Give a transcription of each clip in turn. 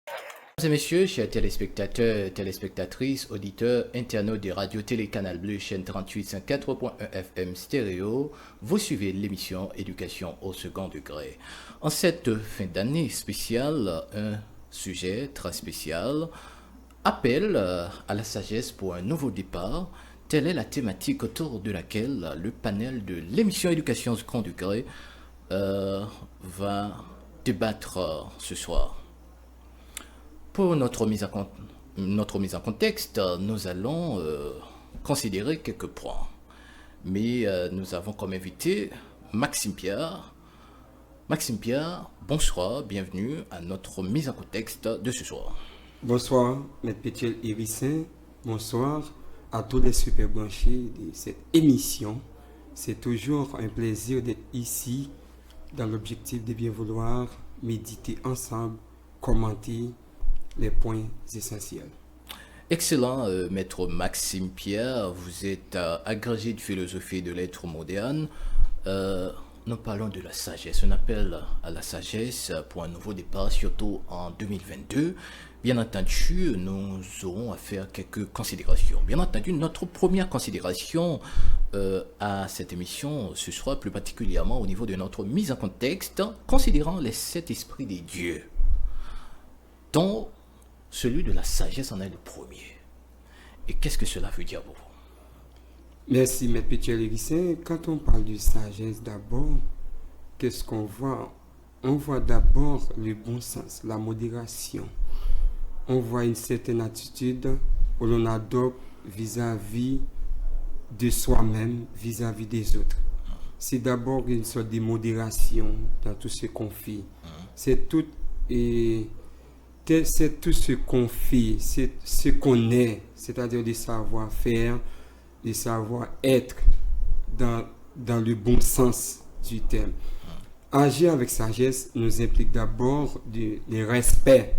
Mesdames et messieurs, chers téléspectateurs, téléspectatrices, auditeurs, internautes des radios Télécanal Bleu, chaîne 38.1 FM stéréo, vous suivez l'émission Éducation au second degré. En cette fin d'année spéciale, un sujet très spécial, appel à la sagesse pour un nouveau départ. Telle est la thématique autour de laquelle le panel de l'émission Éducation au second degré va débattre ce soir. Pour notre mise en contexte, nous allons considérer quelques points. Mais nous avons comme invité Maxime Pierre. Maxime Pierre, bonsoir, bienvenue à notre mise en contexte de ce soir. Bonsoir, Maître Pétiel Hérissin. Bonsoir à tous les super branchés de cette émission. C'est toujours un plaisir d'être ici dans l'objectif de bien vouloir méditer ensemble, commenter les points essentiels. Excellent, maître Maxime Pierre. Vous êtes agrégé de philosophie et de lettres modernes. Nous parlons de la sagesse. On appelle à la sagesse pour un nouveau départ, surtout en 2022. Bien entendu, nous aurons à faire quelques considérations. Bien entendu, notre première considération à cette émission ce soir, plus particulièrement au niveau de notre mise en contexte, considérant les 7 esprits des dieux, dont celui de la sagesse en est le premier. Et qu'est-ce que cela veut dire pour vous? Merci, Maître Pétiel Hérissin. Quand on parle de sagesse d'abord, qu'est-ce qu'on voit? On voit d'abord le bon sens, la modération. On voit une certaine attitude où l'on adopte vis-à-vis de soi-même, vis-à-vis des autres. C'est d'abord une sorte de modération dans tout ce qu'on fait. C'est tout ce qu'on fait, c'est ce qu'on est, c'est-à-dire de savoir-faire, de savoir-être dans le bon sens du terme. Agir avec sagesse nous implique d'abord le respect,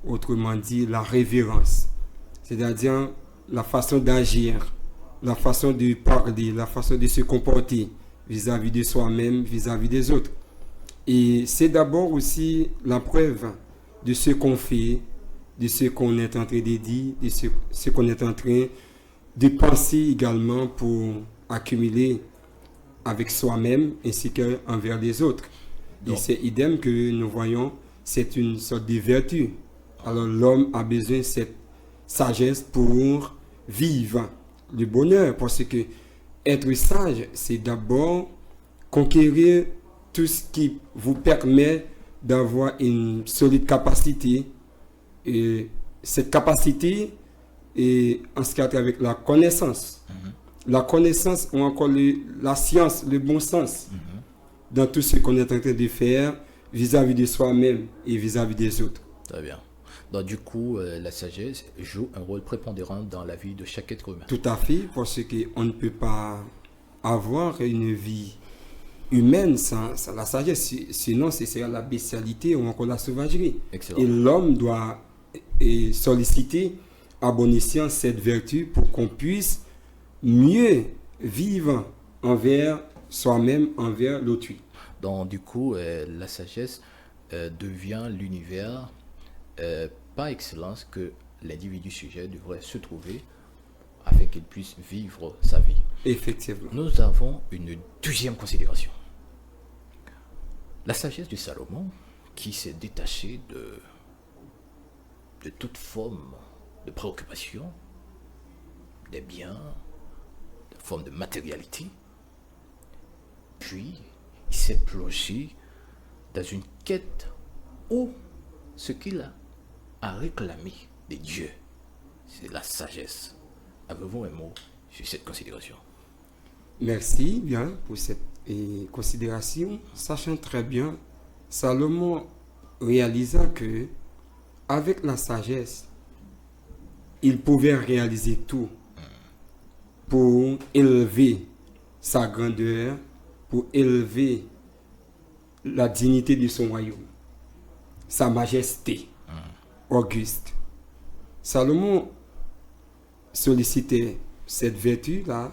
autrement dit la révérence, c'est-à-dire la façon d'agir, la façon de parler, la façon de se comporter vis-à-vis de soi-même, vis-à-vis des autres. Et c'est d'abord aussi la preuve de ce qu'on fait, de ce qu'on est en train de dire, de ce qu'on est en train de penser également pour accumuler avec soi-même ainsi qu'envers les autres. Donc, et c'est idem que nous voyons, c'est une sorte de vertu. Alors l'homme a besoin de cette sagesse pour vivre le bonheur, parce que être sage, c'est d'abord conquérir tout ce qui vous permet d'avoir une solide capacité, et cette capacité est en ce qui a trait avec la connaissance, la connaissance ou encore la science, le bon sens dans tout ce qu'on est en train de faire vis-à-vis de soi-même et vis-à-vis des autres. Très bien. Donc du coup, la sagesse joue un rôle prépondérant dans la vie de chaque être humain. Tout à fait, parce qu'on ne peut pas avoir une vie humaine sans la sagesse, sinon ce serait la bestialité ou encore la sauvagerie. Excellent. Et l'homme doit solliciter à bon escient cette vertu pour qu'on puisse mieux vivre envers soi-même, envers l'autrui. Donc du coup, la sagesse devient l'univers par excellence que l'individu sujet devrait se trouver afin qu'il puisse vivre sa vie. Effectivement. Nous avons une deuxième considération. La sagesse de Salomon, qui s'est détachée de toute forme de préoccupation, des biens, de forme de matérialité, puis il s'est plongé dans une quête où ce qu'il a réclamé des dieux, c'est la sagesse. Avez-vous un mot sur cette considération? Merci bien pour cette considération, sachant très bien, Salomon réalisa que avec la sagesse, il pouvait réaliser tout pour élever sa grandeur, pour élever la dignité de son royaume, sa majesté auguste. Salomon sollicitait cette vertu-là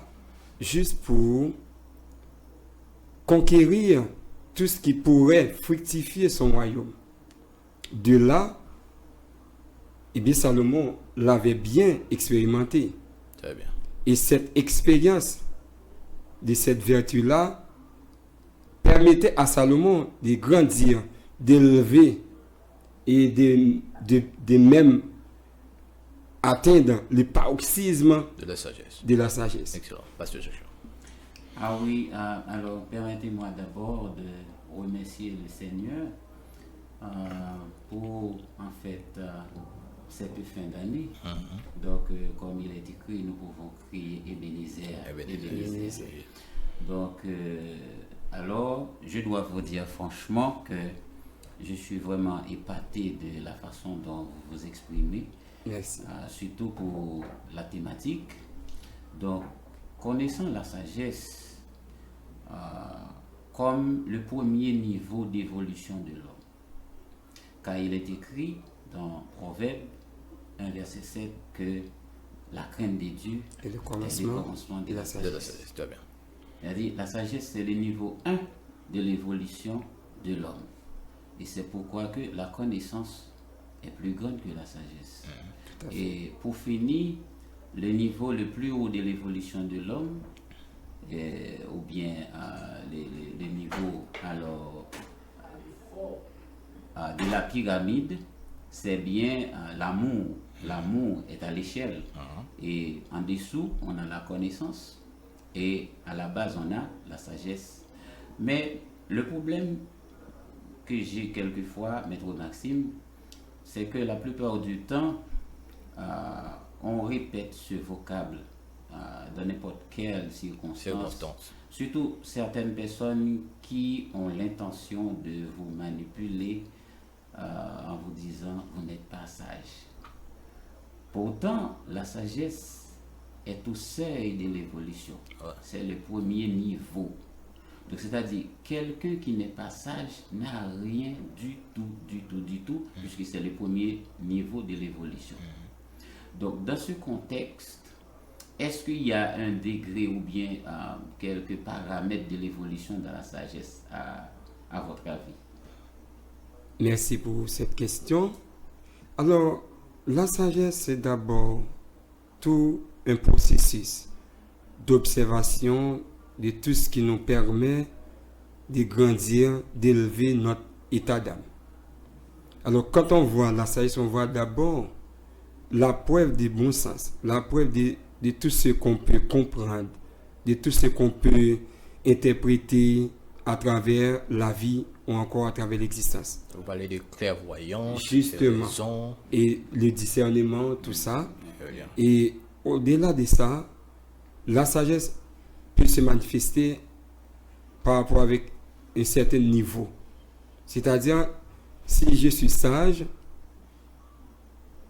juste pour conquérir tout ce qui pourrait fructifier son royaume. De là, eh bien Salomon l'avait bien expérimenté. Très bien. Et cette expérience de cette vertu-là permettait à Salomon de grandir, d'élever et de même atteindre le paroxysme De la sagesse. de la sagesse. Excellent. Pasteur Joshua. Ah oui, alors permettez-moi d'abord de remercier le Seigneur pour en fait cette fin d'année. Donc, comme il est écrit, nous pouvons crier Ebenezer, Ebenezer. Donc, alors, je dois vous dire franchement que je suis vraiment épaté de la façon dont vous vous exprimez. Merci. Surtout pour la thématique. Donc, connaissant la sagesse comme le premier niveau d'évolution de l'homme. Car il est écrit dans Proverbe 1 verset 7 que la crainte des dieux Et le est le commencement commencement de la De la sagesse. sagesse. Très bien. C'est-à-dire, la sagesse, c'est le niveau 1 de l'évolution de l'homme. Et c'est pourquoi que la connaissance est plus grande que la sagesse. Tout à fait. Et pour finir, le niveau le plus haut de l'évolution de l'homme, ou bien le niveau alors, de la pyramide, c'est bien l'amour. L'amour est à l'échelle. Et en dessous, on a la connaissance. Et à la base, on a la sagesse. Mais le problème que j'ai quelquefois, Maître Maxime, c'est que la plupart du temps, on répète ce vocable dans n'importe quelle circonstance. Circonstance. Surtout certaines personnes qui ont l'intention de vous manipuler en vous disant vous n'êtes pas sage. Pourtant, la sagesse est au seuil de l'évolution. Ouais. C'est le premier niveau. Donc, c'est-à-dire, quelqu'un qui n'est pas sage n'a rien du tout, puisque c'est le premier niveau de l'évolution. Donc, dans ce contexte, est-ce qu'il y a un degré ou bien quelques paramètres de l'évolution dans la sagesse à votre avis? Merci pour cette question. Alors, la sagesse, c'est d'abord tout un processus d'observation de tout ce qui nous permet de grandir, d'élever notre état d'âme. Alors, quand on voit la sagesse, on voit d'abord la preuve du bon sens, la preuve de tout ce qu'on peut comprendre, de tout ce qu'on peut interpréter à travers la vie ou encore à travers l'existence. Vous parlez de clairvoyance, Justement. de raison. Et le discernement, tout ça. Très bien. Et au-delà de ça, la sagesse peut se manifester par rapport avec un certain niveau. C'est-à-dire, si je suis sage,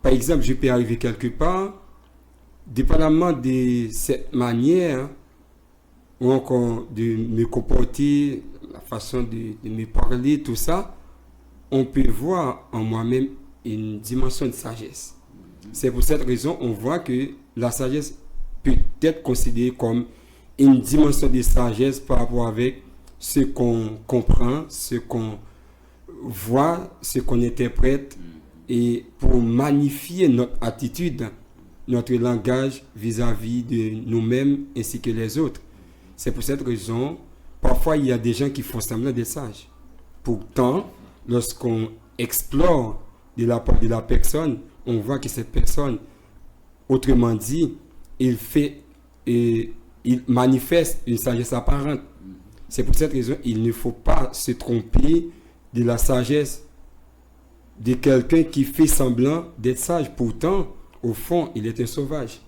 par exemple, je peux arriver quelque part, dépendamment de cette manière, ou encore de me comporter, la façon de me parler, tout ça, on peut voir en moi-même une dimension de sagesse. C'est pour cette raison on voit que la sagesse peut être considérée comme une dimension de sagesse par rapport avec ce qu'on comprend, ce qu'on voit, ce qu'on interprète, et pour magnifier notre attitude, notre langage vis-à-vis de nous-mêmes ainsi que les autres. C'est pour cette raison, parfois il y a des gens qui font semblant d'être sages. Pourtant, lorsqu'on explore de la part de la personne, on voit que cette personne, autrement dit, il manifeste une sagesse apparente. C'est pour cette raison il ne faut pas se tromper de la sagesse de quelqu'un qui fait semblant d'être sage. Pourtant, au fond, il est un sauvage.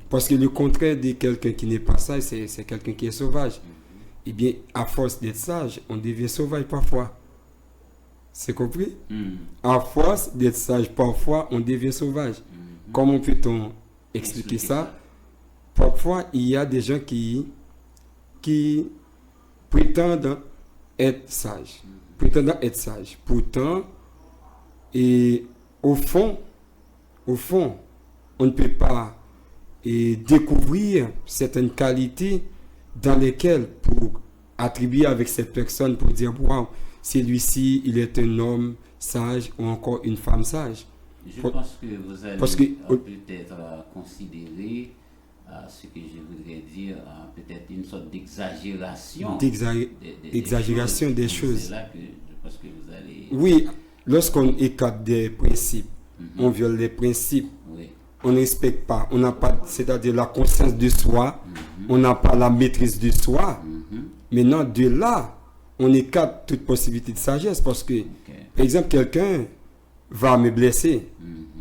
Parce que le contraire de quelqu'un qui n'est pas sage, c'est quelqu'un qui est sauvage. Eh bien, à force d'être sage, on devient sauvage parfois. C'est compris? À force d'être sage, parfois, on devient sauvage. Comment peut-on expliquer ça? Parfois, il y a des gens qui prétendent être sages. Pourtant, et au fond, on ne peut pas découvrir certaines qualités dans lesquelles, pour attribuer avec cette personne, pour dire, waouh, celui-ci, il est un homme sage ou encore une femme sage. Je pense que vous allez parce que- peut-être considérer ce que je voudrais dire, peut-être une sorte d'exagération. Exagération des choses. C'est là que je pense que vous allez. Oui, lorsqu'on écarte des principes, on viole les principes, Oui. on ne respecte pas, on n'a pas, c'est-à-dire la conscience de soi, on n'a pas la maîtrise de soi. Maintenant, de là, on écarte toute possibilité de sagesse parce que, par exemple, quelqu'un va me blesser.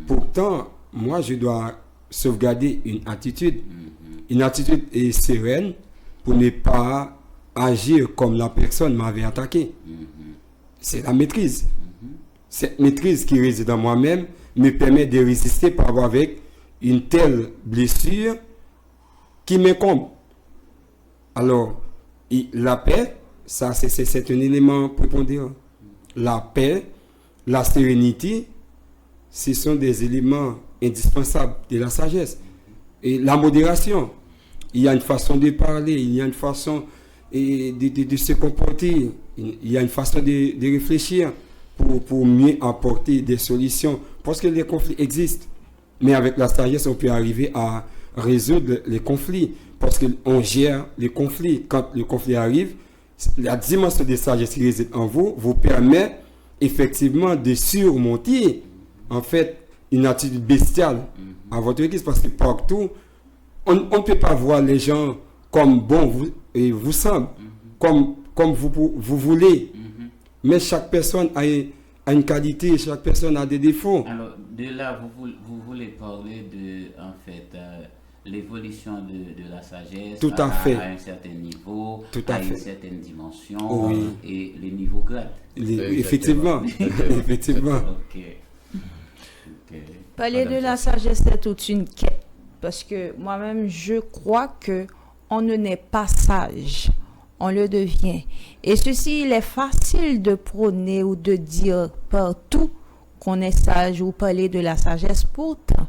Pourtant, moi, je dois sauvegarder une attitude est sereine pour ne pas agir comme la personne m'avait attaqué. C'est la maîtrise. Cette maîtrise qui réside en moi-même me permet de résister par rapport avec une telle blessure qui m'incombe. Alors, la paix, ça c'est un élément prépondérant. La paix, la sérénité, ce sont des éléments indispensables de la sagesse. Et la modération, il y a une façon de parler, il y a une façon de se comporter, il y a une façon de réfléchir pour mieux apporter des solutions. Parce que les conflits existent. Mais avec la sagesse, on peut arriver à résoudre les conflits. Parce qu'on gère les conflits. Quand le conflit arrive, la dimension de sagesse qui réside en vous vous permet effectivement de surmonter en fait une attitude bestiale à votre église. Parce que partout, on ne peut pas voir les gens comme bon vous semble, comme vous voulez. Mais chaque personne a une qualité, chaque personne a des défauts. Alors, de là, vous voulez parler de, en fait, l'évolution de la sagesse Tout à fait. À un certain niveau, Tout à à une fait. certaine dimension, Oui. et les niveaux grades. Effectivement. Effectivement. Ok. Parler de la sagesse, c'est toute une quête. Parce que moi-même, je crois que on ne naît pas sage, on le devient. Et ceci, il est facile de prôner ou de dire partout qu'on est sage ou parler de la sagesse. Pourtant,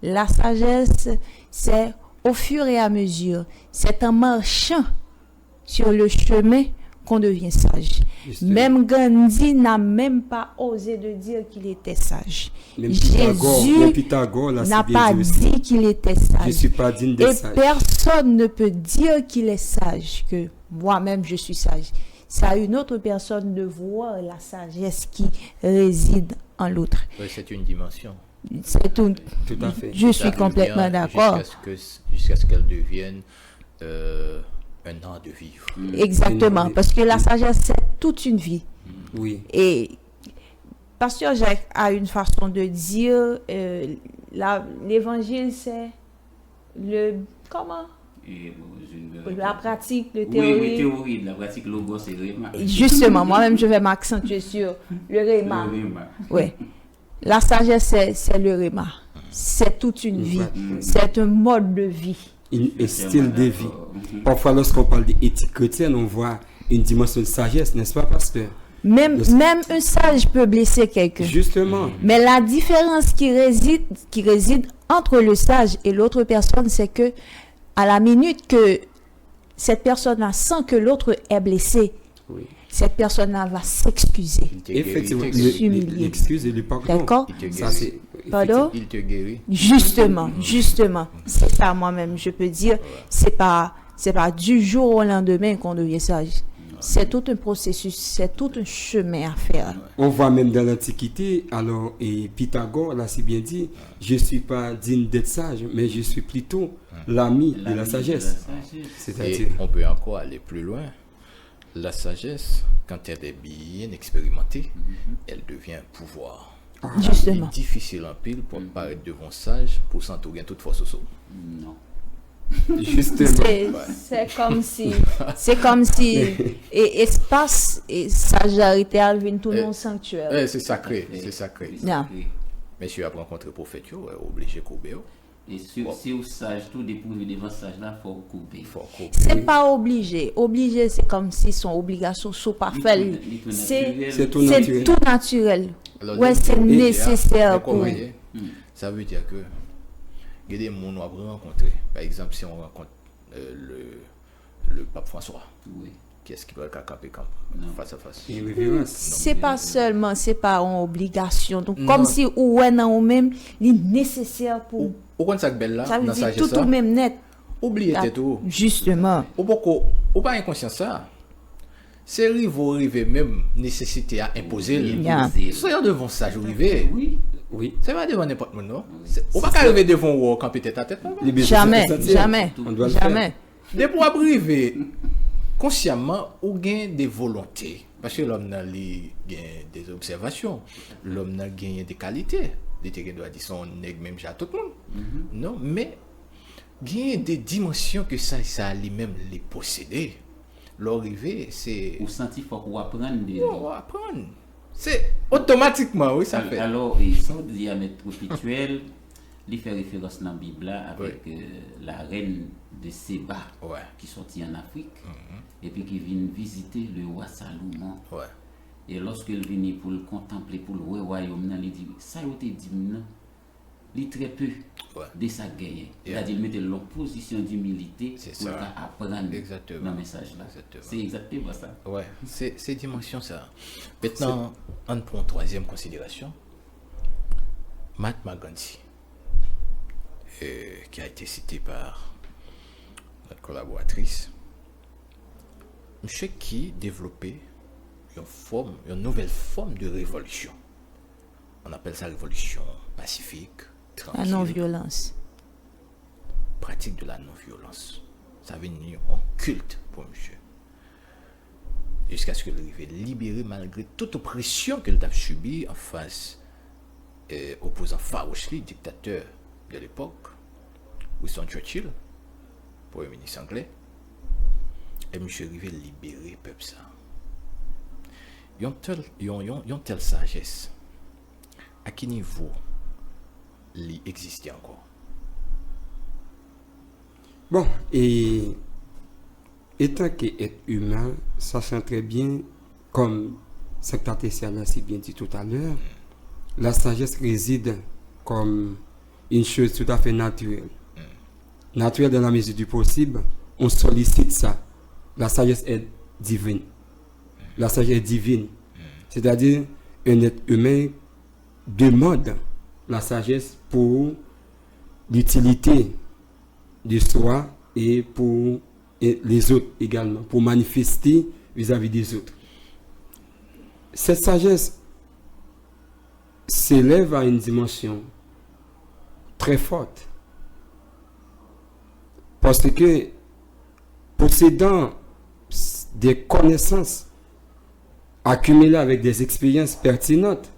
la sagesse, c'est au fur et à mesure, c'est en marchant sur le chemin qu'on devient sage. Justement. Même Gandhi n'a même pas osé de dire qu'il était sage. Même Jésus Pythagore l'a n'a si bien pas dit aussi. dit qu'il était Je sage. ne suis pas digne d'être Et sage. personne ne peut dire qu'il est sage, que moi-même je suis sage. C'est à une autre personne de voir la sagesse qui réside en l'autre. Oui, c'est une dimension. C'est tout. Tout à fait. Je Ça suis complètement devient d'accord. Jusqu'à ce qu'elle devienne un art de vivre. Exactement. Parce que la sagesse, c'est toute une vie. Oui. Et Pasteur Jacques a une façon de dire, l'évangile, c'est le... Comment? Et, je ne La pratique, le Oui, théorie. théorie, la pratique logos et réma. Justement, moi-même, je vais m'accentuer sur le réma. Le réma. Ouais. La sagesse, c'est le réma. C'est toute une vie. C'est un mode de vie. Un style de vie. Parfois, lorsqu'on parle d'éthique chrétienne, on voit une dimension de sagesse, n'est-ce pas, pasteur? Même un sage peut blesser quelqu'un. Justement. Mais la différence qui réside entre le sage et l'autre personne, c'est que à la minute que cette personne-là sent que l'autre est blessé, Oui. cette personne-là va s'excuser. Il te guérit, Effectivement, il te guérit. S'humilier. l'excuse et le pardon. D'accord? Il te Ça, guérit. c'est Pardon? Il te guérit. Justement. C'est ça moi-même, je peux dire. C'est pas du jour au lendemain qu'on devient sage. C'est tout un processus, c'est tout un chemin à faire. On voit même dans l'Antiquité, alors, et Pythagore l'a si bien dit, je ne suis pas digne d'être sage, mais je suis plutôt l'ami de la sagesse. Et C'est-à-dire, on peut encore aller plus loin. La sagesse, quand elle est bien expérimentée, elle devient un pouvoir. Il Justement. est difficile en pile pour paraître devant sage pour s'entourer toute force au saut. Non. justement, C'est comme si et espace et sagearité alvin tout Eh, non sanctuaire. C'est sacré, c'est sacré. Non. Monsieur a rencontré le prophète, obligé de couper. Et si vous sage, tout dépourvu devant sage là, il faut couper. Il faut couper. C'est pas obligé. Obligé, c'est comme si son obligation soit pas fait. c'est tout C'est naturel. tout naturel. Alors, Ouais, c'est et- nécessaire et- pour. voyez, ça veut dire que il y a des gens qu'on va rencontrer. Par exemple, si on rencontre le pape François, Oui. Qu'est-ce qui va le camper comme face à face? Et révérence. C'est pas seulement, c'est pas une obligation. Donc, Non. comme si ou est dans ou même, il est nécessaire pour. Au compte ça belle là, Ça veut dans dire sagesse tout ça, au même net. oubliez Ah, tout. Justement. Ou pas inconscient ça. C'est arriver même nécessité à imposer. Yeah. Soyez devant ça, je arriver. Oui. Oui. C'est pas devant n'importe qui, non? Ou pas arriver devant ou quand peut-être à tête. Les besoins Jamais, se sentir. jamais, On doit le jamais. Dès pour arriver consciemment ou gain des volontés. Parce que l'homme n'a des observations. L'homme n'a gagné des qualités. Des gens doivent dire son nègre même à tout le monde. Non, mais il y a des dimensions que ça lui-même les posséder. L'arrivée, c'est. Ou senti faut qu'on apprenne de. On va apprendre. C'est automatiquement, oui, ça fait. Alors, et son diamètre spirituel, il fait référence dans la Bible là, avec la reine de Séba Ouais. qui sortit en Afrique et puis qui vient visiter le roi Salomon. Ouais. Et lorsqu'elle vient pour le contempler, pour le royaume, il dit ça, il te dit, non, il très peu Ouais. de sa guerre. Yeah. C'est-à-dire, il mettait leur position d'humilité C'est pour ça. apprendre Exactement. dans le message là. Exactement. C'est exactement ça. Ouais, c'est dimension ça. Maintenant, on prend une troisième considération. Mahatma Gandhi, qui a été cité par notre collaboratrice. Monsieur qui développait une nouvelle forme de révolution. On appelle ça révolution pacifique, La tranquille, non-violence. pratique de la non-violence. Ça veut dire un culte pour monsieur. Jusqu'à ce qu'il arrive libéré malgré toute oppression qu'il a subie en face opposant farouchement dictateur de l'époque, Winston Churchill, premier ministre anglais, et monsieur arrivé libérer le peuple ça. Ils ont telle sagesse. À quel niveau il existe encore? Bon, et étant qu'être humain, sachant très bien, comme Secteur Tessier l'a si bien dit tout à l'heure, la sagesse réside comme une chose tout à fait naturelle. Naturelle dans la mesure du possible, on sollicite ça. La sagesse est divine. La sagesse est divine. C'est-à-dire, un être humain demande la sagesse pour l'utilité de soi et pour les autres également, pour manifester vis-à-vis des autres. Cette sagesse s'élève à une dimension très forte. Parce que possédant des connaissances accumulées avec des expériences pertinentes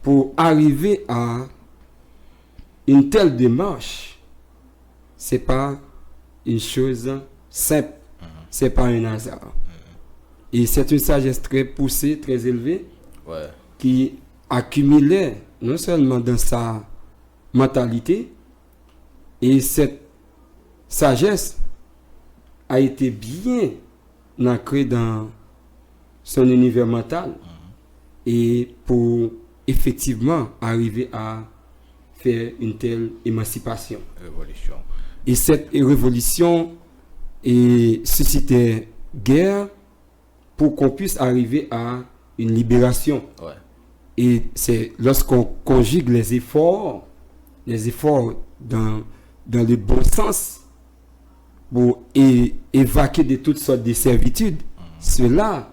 pour arriver à une telle démarche, c'est pas une chose simple, c'est pas un hasard. Et c'est une sagesse très poussée, très élevée, Ouais. qui accumulait non seulement dans sa mentalité, et cette sagesse a été bien ancrée dans son univers mental, et pour effectivement arriver à faire une telle émancipation. Révolution. Et cette révolution suscitait guerre pour qu'on puisse arriver à une libération. Ouais. Et c'est lorsqu'on conjugue les efforts dans le bon sens pour évacuer de toutes sortes de servitudes, cela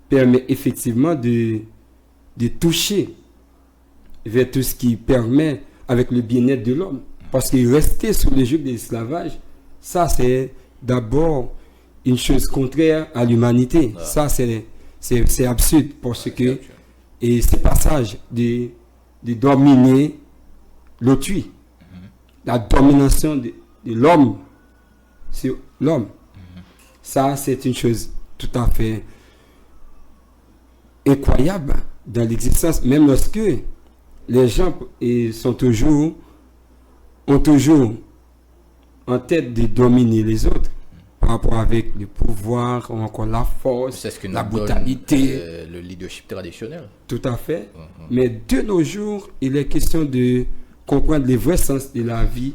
permet effectivement de toucher vers tout ce qui permet avec le bien-être de l'homme. Parce que rester sous le joug de l'esclavage, ça c'est d'abord une chose contraire à l'humanité. Ouais. Ça c'est absurde parce que et ce passage de dominer l'autrui, la domination de l'homme sur l'homme, ça c'est une chose tout à fait incroyable dans l'existence, même lorsque les gens ont toujours en tête de dominer les autres par rapport avec le pouvoir, ou encore la force, C'est ce que la nous donne, brutalité. le leadership traditionnel. Tout à fait. Mais de nos jours, il est question de comprendre le vrai sens de la vie,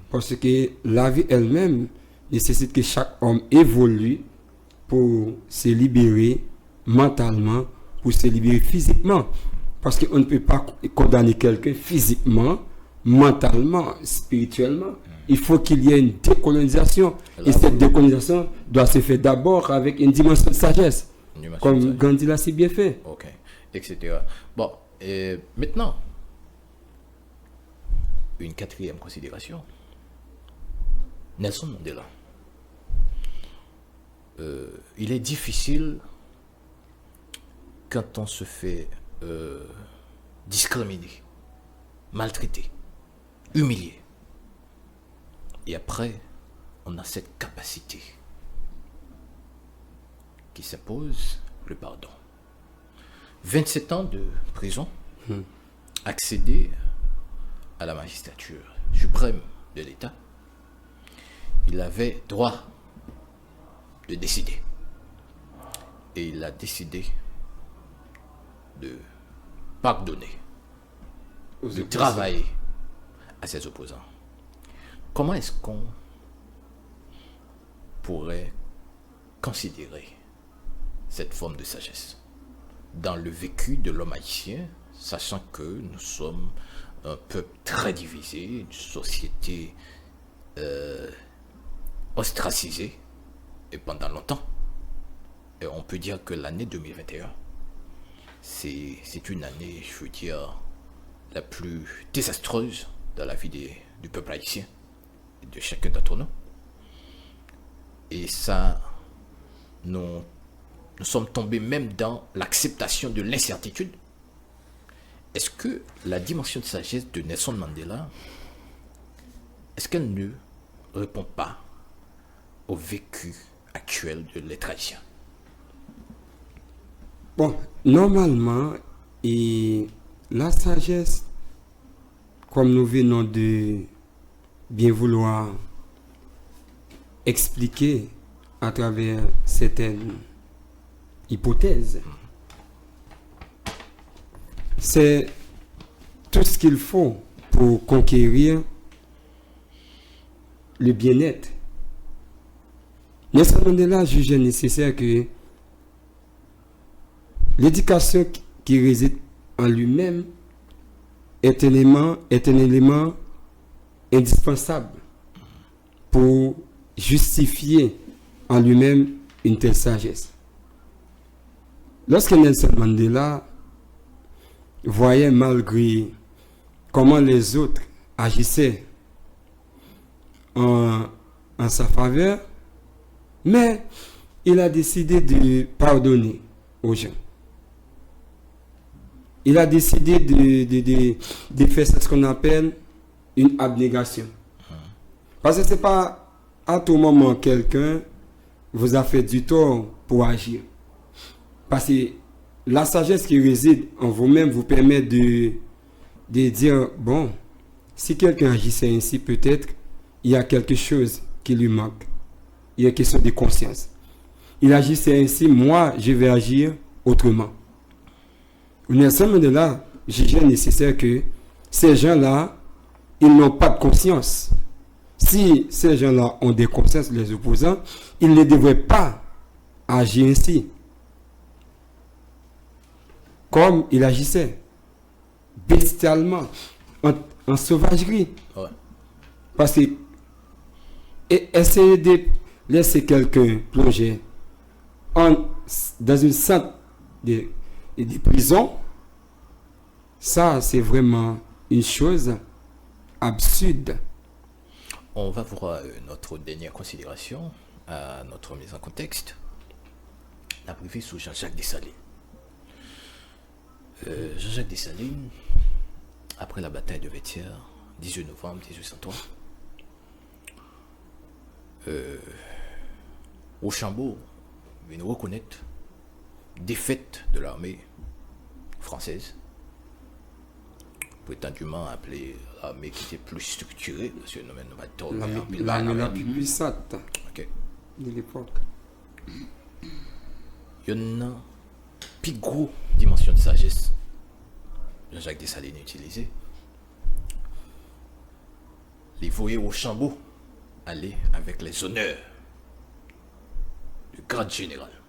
parce que la vie elle-même nécessite que chaque homme évolue pour se libérer mentalement, pour se libérer physiquement. Parce qu'on ne peut pas condamner quelqu'un physiquement, mentalement, spirituellement. Il faut qu'il y ait une décolonisation. Et cette décolonisation doit se faire d'abord avec une dimension de sagesse. Comme Gandhi l'a si bien fait. Ok, etc. Bon, et maintenant, une quatrième considération. Nelson Mandela. Il est difficile quand on se fait discriminer, maltraiter, humilier. Et après, on a cette capacité qui s'impose, le pardon. 27 ans de prison, accéder à la magistrature suprême de l'État, il avait droit de décider. Et il a décidé de pardonner, de travailler à ses opposants. Comment est-ce qu'on pourrait considérer cette forme de sagesse dans le vécu de l'homme haïtien, sachant que nous sommes un peuple très divisé, une société ostracisée, et pendant longtemps. Et on peut dire que l'année 2021, c'est une année, je veux dire, la plus désastreuse dans la vie du peuple haïtien, de chacun d'entre nous. Et ça, nous sommes tombés même dans l'acceptation de l'incertitude. Est-ce que la dimension de sagesse de Nelson Mandela, est-ce qu'elle ne répond pas au vécu actuel de l'être haïtien? Bon, normalement, et la sagesse, comme nous venons de bien vouloir expliquer à travers certaines hypothèses, c'est tout ce qu'il faut pour conquérir le bien-être. Nelson Mandela jugeait nécessaire que l'éducation qui réside en lui-même est un élément indispensable pour justifier en lui-même une telle sagesse. Lorsque Nelson Mandela voyait, malgré comment les autres agissaient en sa faveur, mais il a décidé de pardonner aux gens. Il a décidé de faire ce qu'on appelle une abnégation. Parce que ce n'est pas à tout moment quelqu'un vous a fait du tort pour agir. Parce que la sagesse qui réside en vous-même vous permet de dire, bon, si quelqu'un agissait ainsi, peut-être il y a quelque chose qui lui manque. Il y a une question de conscience. Il agissait ainsi, moi, je vais agir autrement. Nelson Mandela jugeait nécessaire que ces gens-là, ils n'ont pas de conscience. Si ces gens-là ont des consciences, les opposants, ils ne devraient pas agir ainsi. Comme il agissait, bestialement, en sauvagerie. Ouais. Parce que essayer de laisser quelqu'un plonger dans une centre de prison, ça c'est vraiment une chose absurde. On va voir notre dernière considération à notre mise en contexte. La privée sous Jean-Jacques Dessalines. Jean-Jacques Dessalines, après la bataille de Vétière, 18 novembre 1803, Rochambeau vient reconnaître défaite de l'armée française, prétendument appelée l'armée qui était plus structurée, parce que l'armée la plus puissante okay. de l'époque. Il y a une plus grosse dimension de sagesse Jean-Jacques Dessalines utilisé. Les voyait Rochambeau aller avec les honneurs de grade générale.